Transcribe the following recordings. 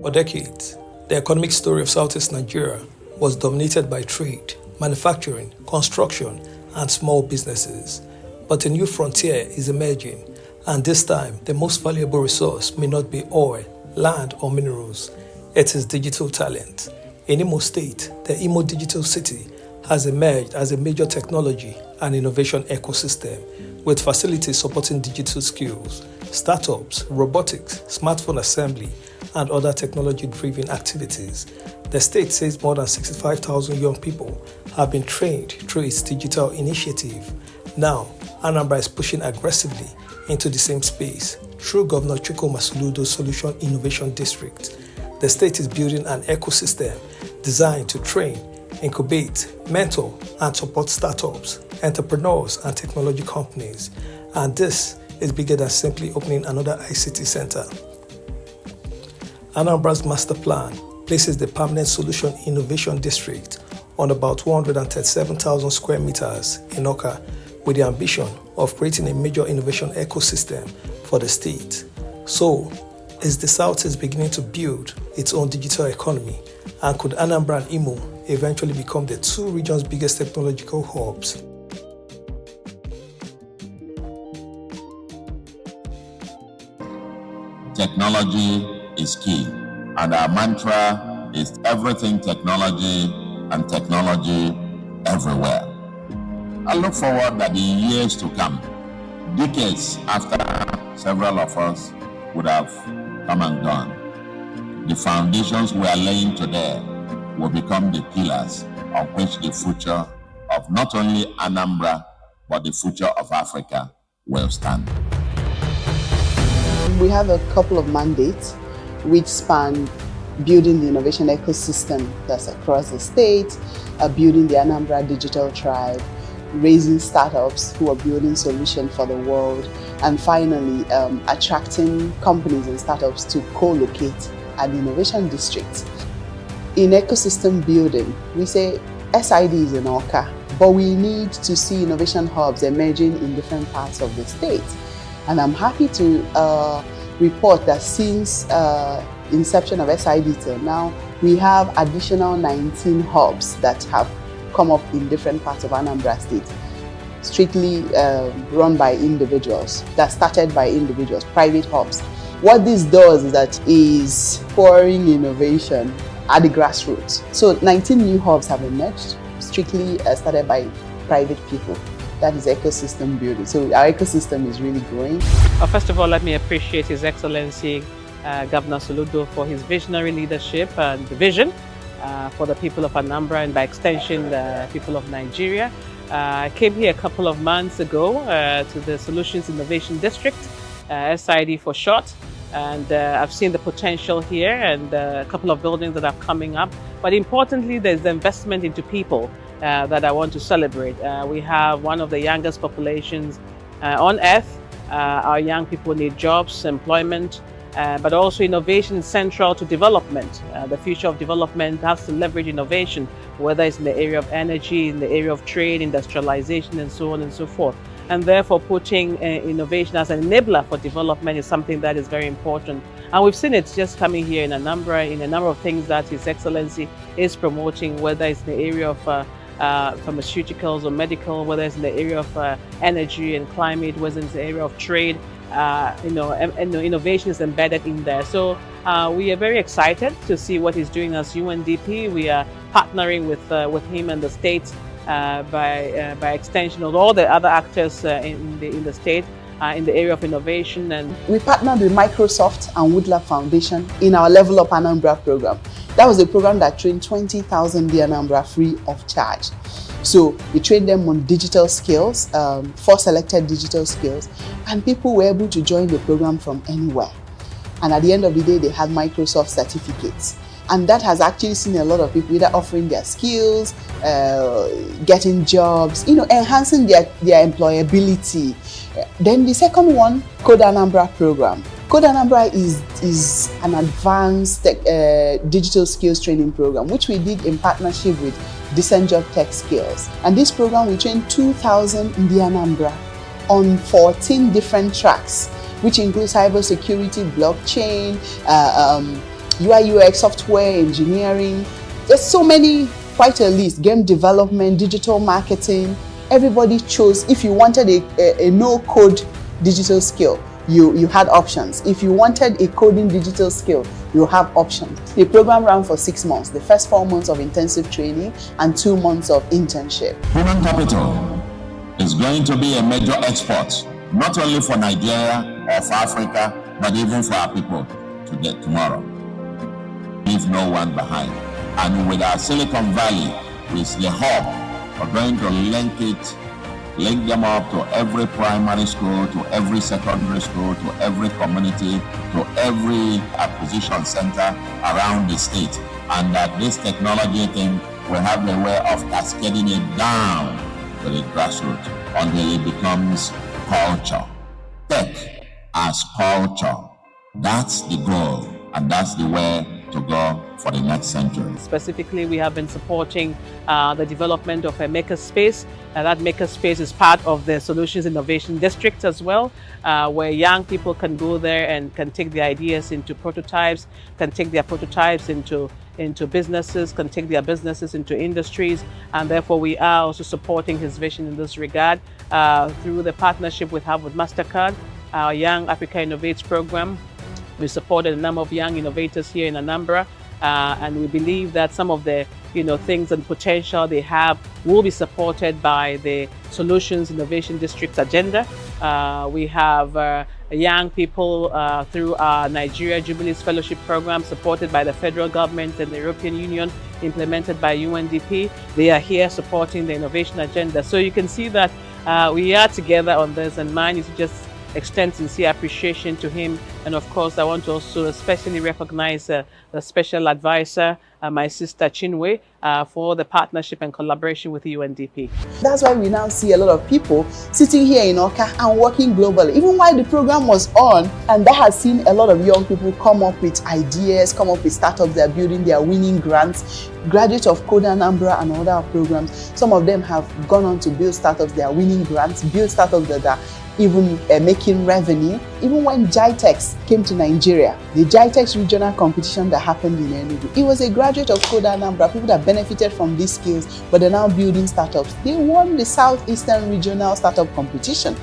For decades, the economic story of Southeast Nigeria was dominated by trade, manufacturing, construction, and small businesses. But a new frontier is emerging, and this time, the most valuable resource may not be oil, land, or minerals. It is digital talent. In Imo State, the Imo Digital City has emerged as a major technology and innovation ecosystem with facilities supporting digital skills, startups, robotics, smartphone assembly, and other technology-driven activities. The state says more than 65,000 young people have been trained through its digital initiative. Now, Anambra is pushing aggressively into the same space through Governor Soludo's Solution Innovation District. The state is building an ecosystem designed to train, incubate, mentor, and support startups, entrepreneurs, and technology companies. And this is bigger than simply opening another ICT center. Anambra's master plan places the Permanent Solution Innovation District on about 137,000 square meters in Awka, with the ambition of creating a major innovation ecosystem for the state. So, is the Southeast beginning to build its own digital economy? And could Anambra and Imo eventually become the two regions' biggest technological hubs? Technology is key, and our mantra is everything technology and technology everywhere. I look forward that in years to come, decades after several of us would have come and gone, the foundations we are laying today will become the pillars on which the future of not only Anambra, but the future of Africa will stand. We have a couple of mandates which span building the innovation ecosystem that's across the state, building the Anambra Digital Tribe, raising startups who are building solutions for the world, and finally attracting companies and startups to co-locate at the Innovation District. In ecosystem building, we say SID is in Awka, but we need to see innovation hubs emerging in different parts of the state. And I'm happy to report that since inception of SID till now, we have additional 19 hubs that have come up in different parts of Anambra State, strictly run by individuals, that started by individuals, private hubs. What this does is that is pouring innovation at the grassroots. So 19 new hubs have emerged, strictly started by private people. That is ecosystem building. So our ecosystem is really growing. First of all, let me appreciate His Excellency Governor Soludo for his visionary leadership and vision for the people of Anambra and by extension the people of Nigeria. I came here a couple of months ago to the Solutions Innovation District, SID for short, and I've seen the potential here and a couple of buildings that are coming up. But importantly, there's the investment into people that I want to celebrate. We have one of the youngest populations on earth. Our young people need jobs, employment, but also innovation central to development. The future of development has to leverage innovation, whether it's in the area of energy, in the area of trade, industrialization, and so on and so forth. And therefore, putting innovation as an enabler for development is something that is very important. And we've seen it just coming here in Anambra in a number of things that His Excellency is promoting, whether it's in the area of pharmaceuticals or medical, whether it's in the area of energy and climate, whether it's in the area of trade. Innovation is embedded in there. So we are very excited to see what he's doing as UNDP. We are partnering with him and the state by extension of all the other actors in the state in the area of innovation. And we partnered with Microsoft and Woodlab Foundation in our Level Up Anambra program. That was a program that trained 20,000 Anambra free of charge. So we trained them on digital skills, 4 selected digital skills, and people were able to join the program from anywhere. And at the end of the day, they had Microsoft certificates. And that has actually seen a lot of people either offering their skills, getting jobs, enhancing their employability. Then the second one, Code Anambra program. Code Anambra is an advanced digital skills training program, which we did in partnership with Decent Job Tech Skills. And this program, we trained 2,000 in the Anambra on 14 different tracks, which include cybersecurity, blockchain, UI UX, software engineering. There's so many, quite a list. Game development, digital marketing. Everybody chose. If you wanted a no-code digital skill, you had options. If you wanted a coding digital skill, you have options. The program ran for 6 months, the first 4 months of intensive training and 2 months of internship. Human capital is going to be a major export, not only for Nigeria or for Africa, but even for our people to get tomorrow. Leave no one behind. And with our Silicon Valley, with the hub, we're going to link them up to every primary school, to every secondary school, to every community, to every acquisition center around the state. And that this technology thing will have a way of cascading it down to the grassroots until it becomes culture. Tech as culture. That's the goal, and that's the way to go for the next century. Specifically, we have been supporting the development of a makerspace. That makerspace is part of the Solutions Innovation District as well, where young people can go there and can take their ideas into prototypes, can take their prototypes into businesses, can take their businesses into industries, and therefore we are also supporting his vision in this regard through the partnership we have with MasterCard, our Young Africa Innovates program. We supported a number of young innovators here in Anambra, and we believe that some of the things and potential they have will be supported by the Solutions Innovation District's agenda. We have young people through our Nigeria Jubilees Fellowship Program, supported by the federal government and the European Union, implemented by UNDP. They are here supporting the innovation agenda. So you can see that we are together on this, and mine is just extend sincere appreciation to him. And of course, I want to also especially recognize the special advisor, my sister Chinwe, for the partnership and collaboration with UNDP. That's why we now see a lot of people sitting here in Oka and working globally. Even while the program was on, and that has seen a lot of young people come up with ideas, come up with startups they're building, they're winning grants. Graduates of Code Anambra and other programs, some of them have gone on to build startups, they are winning grants, build startups that are even making revenue. Even when GITEX came to Nigeria, the GITEX regional competition that happened in Enugu, it was a graduate of Code Anambra, people that benefited from these skills, but they're now building startups. They won the Southeastern Regional Startup Competition.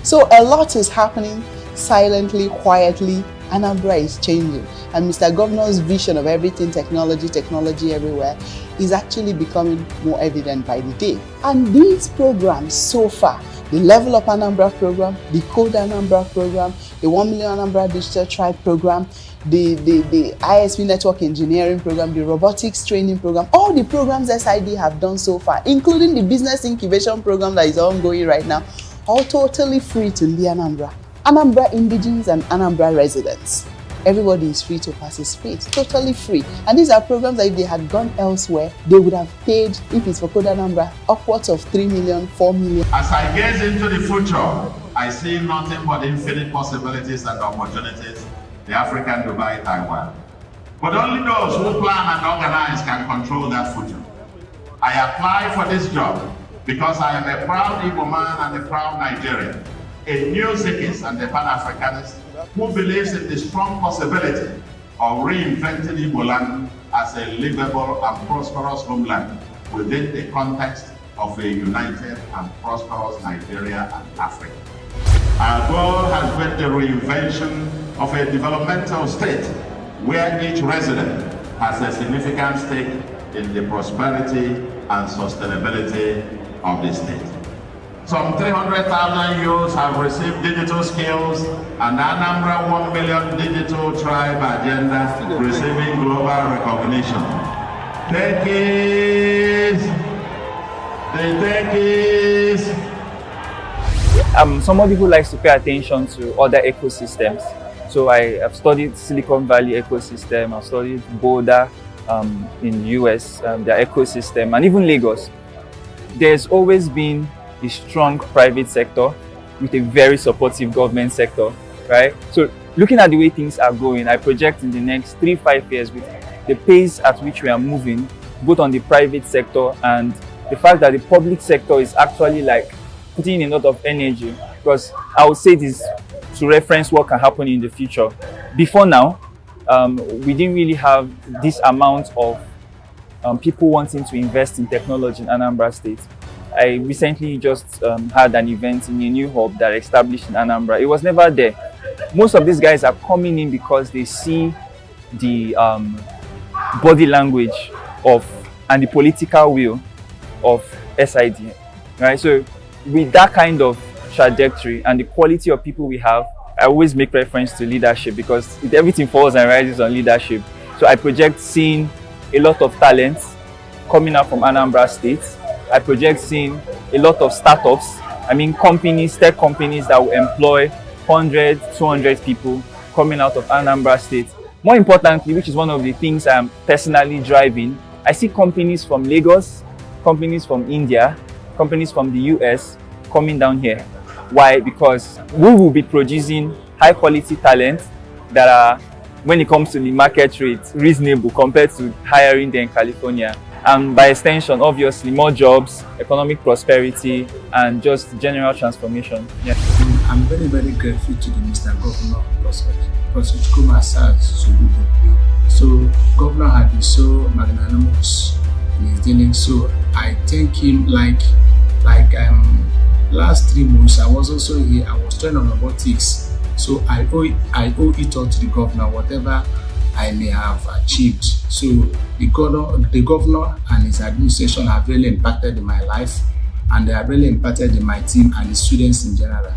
So a lot is happening silently, quietly. Anambra is changing, and Mr. Governor's vision of everything technology everywhere is actually becoming more evident by the day. And these programs so far, the Level Up Anambra program, the Code Anambra program, the 1 Million Anambra Digital Tribe program, the ISP Network Engineering program, the Robotics Training program, all the programs SID have done so far, including the Business Incubation program that is ongoing right now, all totally free to the Anambra. Anambra indigenes and Anambra residents. Everybody is free to participate, totally free. And these are programs that if they had gone elsewhere, they would have paid, if it's for Code Anambra, upwards of 3 million, 4 million. As I gaze into the future, I see nothing but infinite possibilities and opportunities, the African Dubai, Taiwan. But only those who plan and organize can control that future. I apply for this job because I am a proud Igbo man and a proud Nigerian, a Neo-Zikist and a Pan-Africanist who believes in the strong possibility of reinventing Igbo land as a livable and prosperous homeland within the context of a united and prosperous Nigeria and Africa. Our goal has been the reinvention of a developmental state where each resident has a significant stake in the prosperity and sustainability of the state. Some 300,000 youths have received digital skills, and the Anambra 1 Million Digital Tribe agenda receiving global recognition. Techies! The techies! I'm somebody who likes to pay attention to other ecosystems. So I have studied Silicon Valley ecosystem, I've studied Boulder in US, their ecosystem, and even Lagos. There's always been a strong private sector with a very supportive government sector, right? So looking at the way things are going, I project in the next 3-5 years with the pace at which we are moving, both on the private sector and the fact that the public sector is actually like putting in a lot of energy, because I would say this to reference what can happen in the future. Before now, we didn't really have this amount of people wanting to invest in technology in Anambra State. I recently just had an event in a new hub that established in Anambra. It was never there. Most of these guys are coming in because they see the body language of and the political will of SID, right? So with that kind of trajectory and the quality of people we have, I always make reference to leadership because everything falls and rises on leadership. So I project seeing a lot of talents coming out from Anambra State. I project seeing a lot of startups, companies, tech companies that will employ 100, 200 people coming out of Anambra State. More importantly, which is one of the things I'm personally driving, I see companies from Lagos, companies from India, companies from the US coming down here. Why? Because we will be producing high quality talent that are, when it comes to the market rate, reasonable compared to hiring them in California. And by extension, obviously, more jobs, economic prosperity, and just general transformation. Yeah. I'm very, very grateful to the Mr. Governor, Professor Soludo. So, Governor had been so magnanimous in his dealings. So, I thank him last 3 months, I was also here. I was trained on robotics. So, I owe it all to the governor, whatever I may have achieved. So the governor and his administration have really impacted in my life, and they have really impacted in my team and the students in general.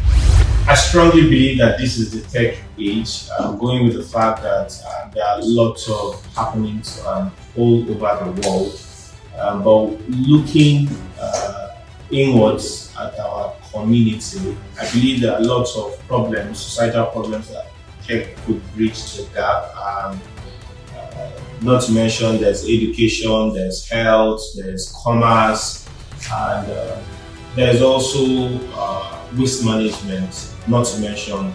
I strongly believe that this is the tech age, going with the fact that there are lots of happenings all over the world. But looking inwards at our community, I believe there are lots of problems, societal problems that tech could bridge the gap. Not to mention there's education, there's health, there's commerce, and there's also waste management, not to mention.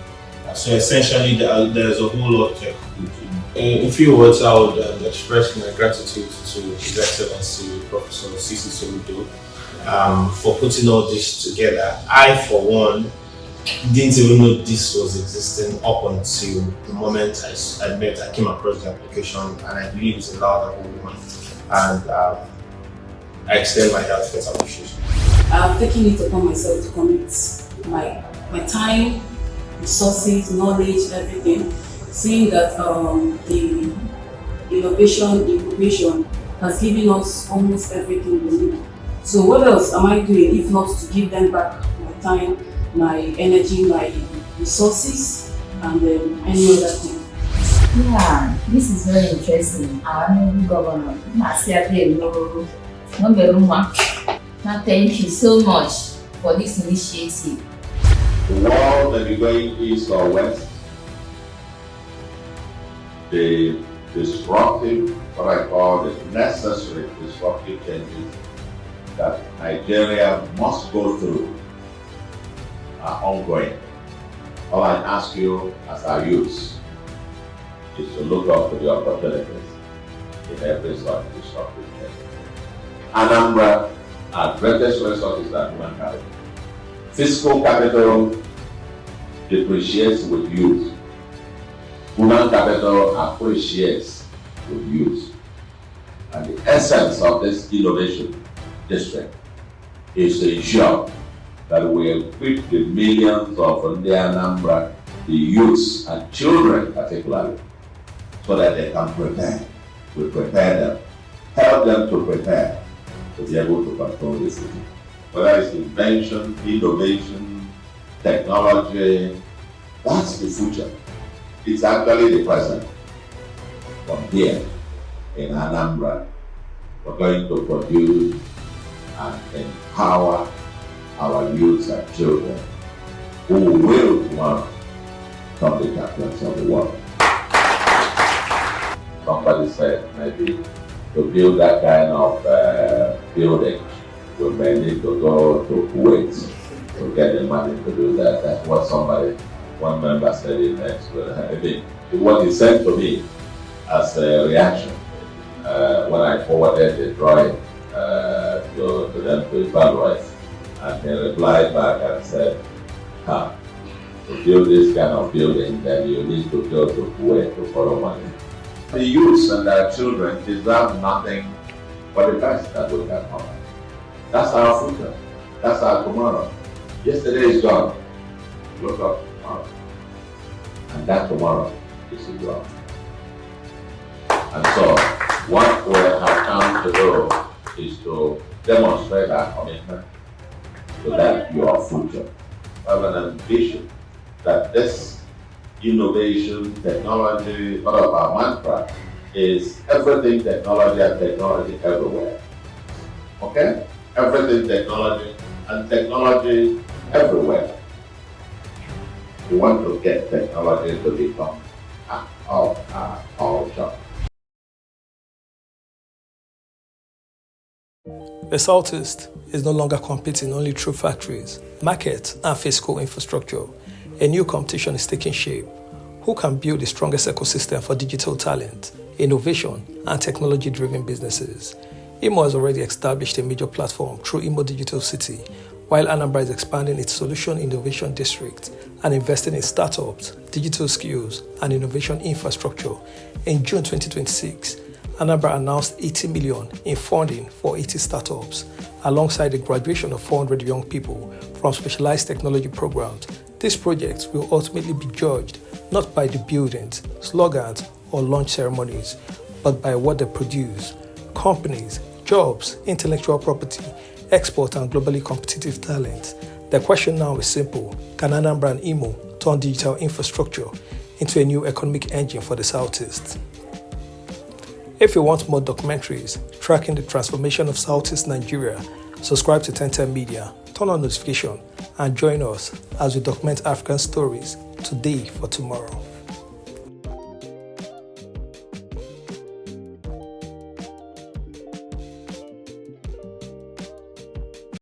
So essentially there's a whole lot of tech could do. In few words, I would express my gratitude to His Excellency Professor Soludo for putting all this together. I, for one, didn't even know this was existing up until the moment I came across the application, and I believe it's a laudable one. And I extend my heartfelt appreciation. I've taken it upon myself to commit my time, resources, knowledge, everything, seeing that the innovation, incubation has given us almost everything we need. So what else am I doing if not to give them back my time, my energy, my resources, and any other thing? Yeah, this is very interesting. Our new governor, now thank you so much for this initiative. The world may be going east or west. The disruptive, what I call the necessary disruptive changes that Nigeria must go through are ongoing. All I ask you as our youths is to look up to the opportunities in every such disruptive change. Anambra, our greatest resource are human capital. Fiscal capital depreciates with youth. Human capital appreciates with youth. And the essence of this innovation district is to ensure that we equip the millions of the Anambra, the youths and children particularly, so that they can prepare. We prepare them, help them to prepare to be able to control the city. Whether it's invention, innovation, technology, that's the future. It's actually the present. From here in Anambra, we're going to produce and empower our youth and children who will tomorrow become the champions of the world. Somebody said maybe to build that kind of building, we may need to go to Kuwait to get the money to do that. That's what one member said in next. I mean, what he said to me as a reaction when I forwarded the drawing to them to evaluate, and they replied back and said, to build this kind of building, then you need to go to Kuwait to borrow money. The youths and their children deserve nothing but the best that we can offer. That's our future. That's our tomorrow. Yesterday is gone. Look up tomorrow. And that tomorrow is in God. And so, what we have come to do is to demonstrate our commitment to that your future. We have an ambition that this innovation, technology, one of our mantra is everything technology and technology everywhere. Okay? Everything technology and technology everywhere. We want to get technology to become part of our culture. The Southeast is no longer competing only through factories, markets, and physical infrastructure. A new competition is taking shape. Who can build the strongest ecosystem for digital talent, innovation, and technology-driven businesses? IMO has already established a major platform through IMO Digital City, while Anambra is expanding its Solution Innovation District and investing in startups, digital skills, and innovation infrastructure. In June 2026, Anambra announced 80 million in funding for 80 startups, alongside the graduation of 400 young people from specialized technology programs. These projects will ultimately be judged not by the buildings, slogans, or launch ceremonies, but by what they produce: companies, jobs, intellectual property, export, and globally competitive talent. The question now is simple: can Anambra and IMO turn digital infrastructure into a new economic engine for the Southeast? If you want more documentaries tracking the transformation of Southeast Nigeria, subscribe to 1010 Media, turn on notification, and join us as we document African stories today for tomorrow.